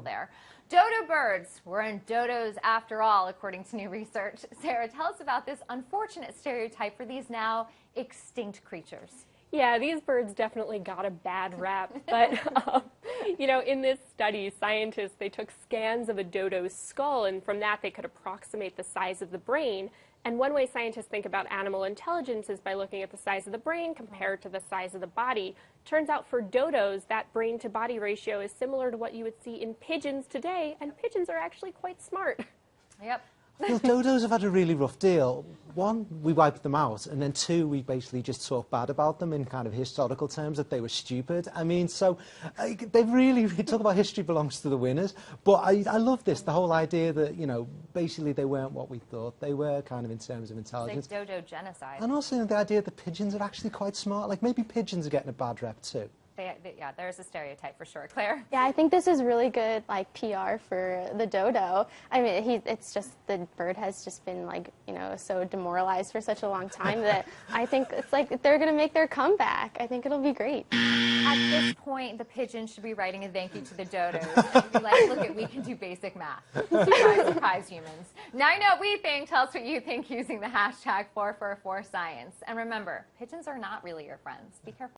there. Dodo birds weren't dodos after all, according to new research. Sarah, tell us about this unfortunate stereotype for these now extinct creatures. Yeah, these birds definitely got a bad rap, but in this study, scientists, they took scans of a dodo's skull, and from that they could approximate the size of the brain. And one way scientists think about animal intelligence is by looking at the size of the brain compared to the size of the body. Turns out for dodos, that brain-to-body ratio is similar to what you would see in pigeons today, and pigeons are actually quite smart. Yep. Well, dodos have had a really rough deal. One, we wiped them out, and then two, we basically just talk bad about them in kind of historical terms, that they were stupid. I mean, so they've really talk about history belongs to the winners. But I love this, the whole idea that, basically they weren't what we thought they were, kind of in terms of intelligence. It's like dodo genocide. And also the idea that pigeons are actually quite smart. Like, maybe pigeons are getting a bad rep too. Yeah, there's a stereotype for sure. Claire? Yeah, I think this is really good, PR for the dodo. I mean, it's just, the bird has just been, so demoralized for such a long time that I think it's like they're going to make their comeback. I think it'll be great. At this point, the pigeon should be writing a thank you to the dodos and be like, look, we can do basic math. Surprise, surprise, humans. Now you know what we think. Tell us what you think using the hashtag 444Science. And remember, pigeons are not really your friends. Be careful.